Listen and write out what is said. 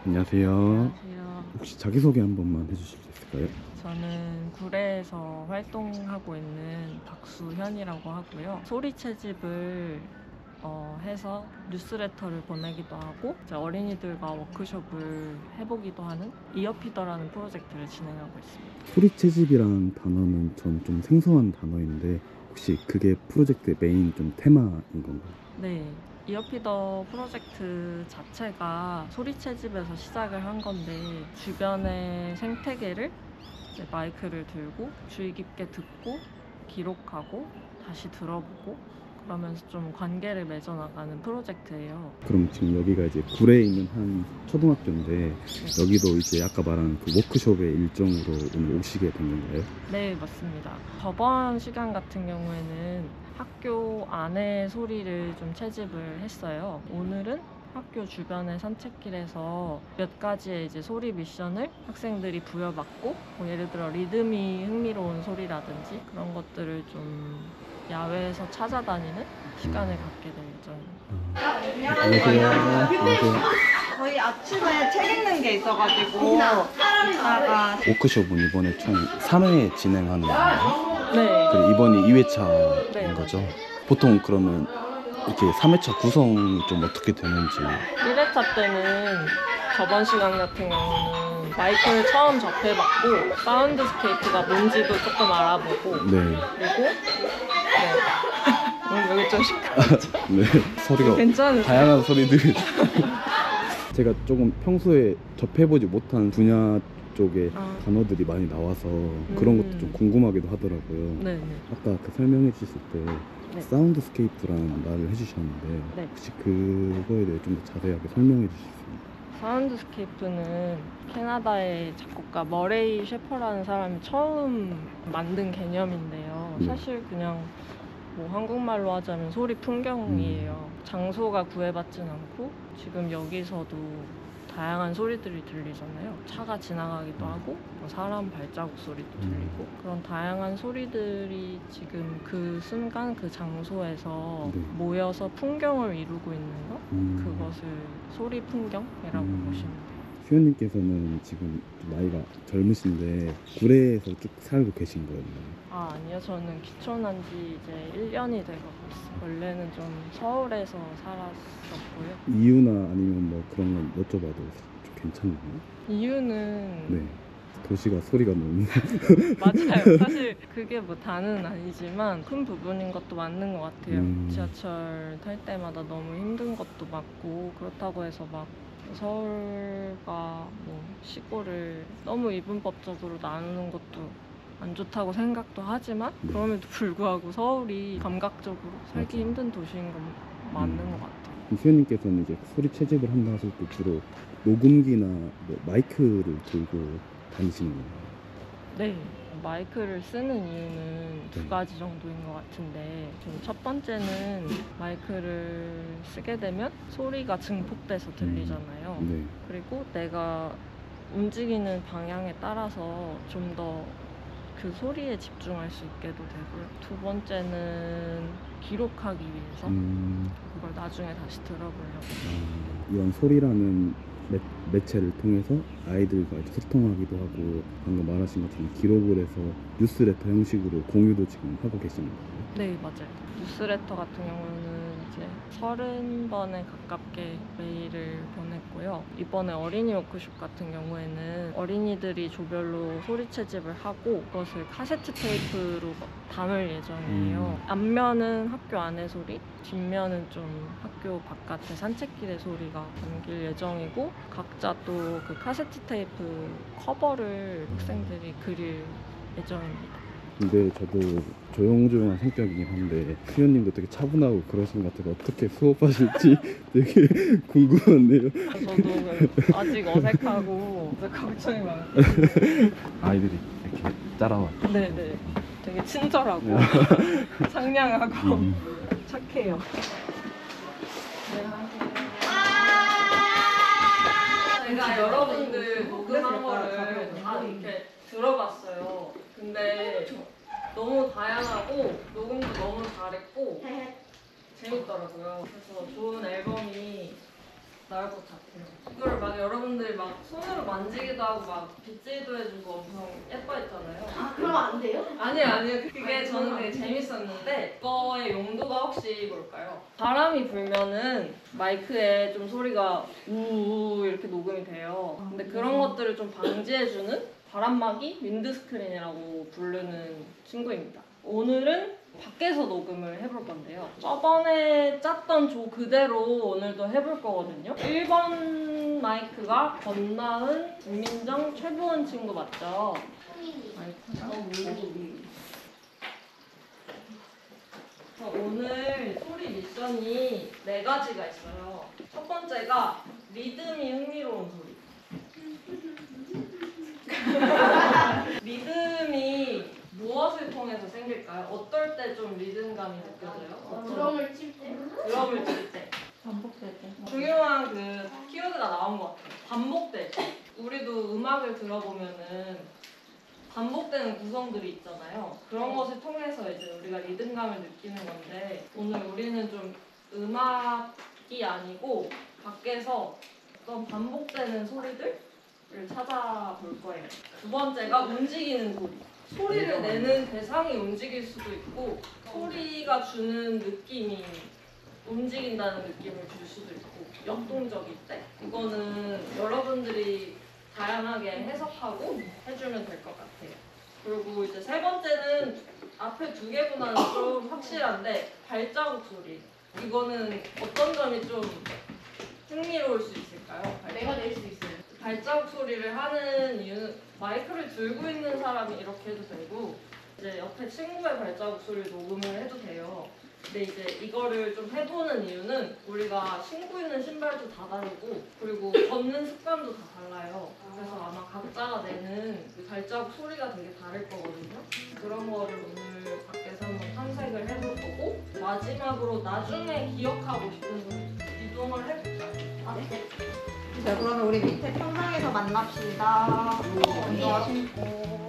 안녕하세요. 안녕하세요. 혹시 자기소개 한 번만 해주실 수 있을까요? 저는 구례에서 활동하고 있는 박수현이라고 하고요. 소리 채집을 해서 뉴스레터를 보내기도 하고 이제 어린이들과 워크숍을 해보기도 하는 이어피더라는 프로젝트를 진행하고 있습니다. 소리 채집이라는 단어는 전 좀 생소한 단어인데 혹시 그게 프로젝트의 메인 좀 테마인 건가요? 네. 이어피더 프로젝트 자체가 소리 채집에서 시작을 한 건데 주변의 생태계를 이제 마이크를 들고 주의 깊게 듣고 기록하고 다시 들어보고 그러면서 좀 관계를 맺어나가는 프로젝트예요. 그럼 지금 여기가 이제 구례에 있는 한 초등학교인데 여기도 이제 아까 말한 그 워크숍의 일정으로 오늘 오시게 된 건가요? 네, 맞습니다. 저번 시간 같은 경우에는 학교 안의 소리를 좀 채집을 했어요. 오늘은 학교 주변의 산책길에서 몇 가지의 이제 소리 미션을 학생들이 부여받고 뭐 예를 들어 리듬이 흥미로운 소리라든지 그런 것들을 좀 야외에서 찾아다니는 시간을 갖게 될 예정입니다. 안녕하세요. 안녕하세요. 저희 아침에 책 읽는 게 있어가지고 이따가 워크숍은 이번에 총 3회 진행하는 건가요? 네. 그리고 이번이 2회차인 네, 거죠? 보통 그러면 이렇게 3회차 구성이 좀 어떻게 되는지 1회차 때는 저번 시간 같은 경우는 마이크를 처음 접해봤고 사운드스케이프가 뭔지도 조금 알아보고 네. 그리고 오늘 여기 좀 시끄럽죠? 네, 소리가 괜찮으세요? 다양한 소리들이 제가 조금 평소에 접해보지 못한 분야 쪽에 단어들이 많이 나와서 그런 것도 좀 궁금하기도 하더라고요. 네네. 아까 그 설명해 주실 때 네. 사운드스케이프라는 말을 해주셨는데 네. 혹시 그거에 대해 좀 더 자세하게 설명해 주실 수 있나요? 사운드스케이프는 캐나다의 작곡가 머레이 셰퍼라는 사람이 처음 만든 개념인데요. 네. 사실 그냥 뭐 한국말로 하자면 소리 풍경이에요. 장소가 구애받진 않고 지금 여기서도 다양한 소리들이 들리잖아요. 차가 지나가기도 하고 뭐 사람 발자국 소리도 들리고 그런 다양한 소리들이 지금 그 순간 그 장소에서 네. 모여서 풍경을 이루고 있는 것 그것을 소리 풍경이라고 보시면 돼요. 수현님께서는 지금 좀 나이가 젊으신데 구례에서 쭉 살고 계신 거였나요? 아니요. 저는 귀촌한 지 이제 1년이 돼가고 있어요. 원래는 좀 서울에서 살았었고요. 이유나 아니면 뭐 그런 건 여쭤봐도 좀 괜찮나요? 이유는 네. 도시가 소리가 너무 맞아요. 사실 그게 뭐 다는 아니지만 큰 부분인 것도 맞는 것 같아요. 지하철 탈 때마다 너무 힘든 것도 맞고 그렇다고 해서 막 서울과 뭐 시골을 너무 이분법적으로 나누는 것도 안 좋다고 생각도 하지만 그럼에도 불구하고 서울이 감각적으로 살기 맞아요. 힘든 도시인 건 맞는 것 같아요. 수현님께서는 이제 소리 채집을 한다 하실 때 주로 녹음기나 뭐 마이크를 들고 다니시는 건가요? 네. 마이크를 쓰는 이유는 두 가지 정도인 것 같은데 첫 번째는 마이크를 쓰게 되면 소리가 증폭돼서 들리잖아요. 네. 그리고 내가 움직이는 방향에 따라서 좀 더 그 소리에 집중할 수 있게도 되고요. 두 번째는 기록하기 위해서 그걸 나중에 다시 들어보려고. 이런 소리라는 매체를 통해서 아이들과 이제 소통하기도 하고 방금 말하신 것처럼 기록을 해서 뉴스레터 형식으로 공유도 지금 하고 계시는 거예요? 네, 맞아요. 뉴스레터 같은 경우는 이제 30번에 가깝게 메일을 보냈고요. 이번에 어린이 워크숍 같은 경우에는 어린이들이 조별로 소리 채집을 하고 그것을 카세트 테이프로 담을 예정이에요. 앞면은 학교 안의 소리, 뒷면은 좀 학교 바깥의 산책길의 소리가 담길 예정이고 각자 또 그 카세트 테이프 커버를 학생들이 그릴 예정입니다. 근데 저도 조용조용한 성격이긴 한데 수현님도 되게 차분하고 그러신 것 같아서 어떻게 수업하실지 되게 궁금한데요. 저도 아직 어색하고 걱정이 많아요. 아이들이 이렇게 따라와. 네네. 되게 친절하고 상냥하고 착해요. 제가 여러분들 녹음한 거를 다 이렇게 들어봤어요. 근데 너무 다양하고 녹음도 너무 잘했고 재밌더라고요. 그래서 좋은 앨범이 나을 것 같아요. 이거를 막 여러분들이 막 손으로 만지기도 하고 막 빗질도 해주고 엄청 예뻐했잖아요. 아, 그러면 안 돼요? 아니요. 그게 저는 되게 재밌었는데 이거의 용도가 혹시 뭘까요? 바람이 불면은 마이크에 좀 소리가 우우 이렇게 녹음이 돼요. 근데 그런 것들을 좀 방지해주는 바람막이 윈드스크린이라고 부르는 친구입니다. 오늘은 밖에서 녹음을 해볼 건데요. 저번에 짰던 조 그대로 오늘도 해볼 거거든요. 1번 마이크가 권나은, 김민정, 최보은 친구 맞죠? 마이크가? 오늘 소리 미션이 4가지가 있어요. 첫 번째가 리듬이 흥미로운 소리. 리듬이 무엇을 통해서 생길까요? 어떨 때 좀 리듬감이 느껴져요? 드럼을 칠 때? 드럼을 칠 때. 반복될 때. 중요한 그 키워드가 나온 것 같아요. 반복될 때. 우리도 음악을 들어보면은 반복되는 구성들이 있잖아요. 그런 것을 통해서 이제 우리가 리듬감을 느끼는 건데 오늘 우리는 좀 음악이 아니고 밖에서 어떤 반복되는 소리들을 찾아볼 거예요. 두 번째가 움직이는 소리. 소리를 내는 대상이 움직일 수도 있고 소리가 주는 느낌이 움직인다는 느낌을 줄 수도 있고 역동적일 때 이거는 여러분들이 다양하게 해석하고 해주면 될 것 같아요. 그리고 이제 세 번째는 앞에 2개보다는 좀 확실한데 발자국 소리. 이거는 어떤 점이 좀 흥미로울 수 있을까요? 내가 낼 수 있어요. 발자국 소리를 하는 이유는 마이크를 들고 있는 사람이 이렇게 해도 되고 이제 옆에 친구의 발자국 소리를 녹음을 해도 돼요. 근데 이제 이거를 좀 해보는 이유는 우리가 신고 있는 신발도 다 다르고 그리고 걷는 습관도 다 달라요. 그래서 아마 각자가 내는 그 발자국 소리가 되게 다를 거거든요. 그런 거를 오늘 밖에서 한번 탐색을 해볼 거고 마지막으로 나중에 기억하고 싶은 소리 이동을 해볼까요? 자, 그러면 우리 밑에 평상에서 만납시다. 이거 신고.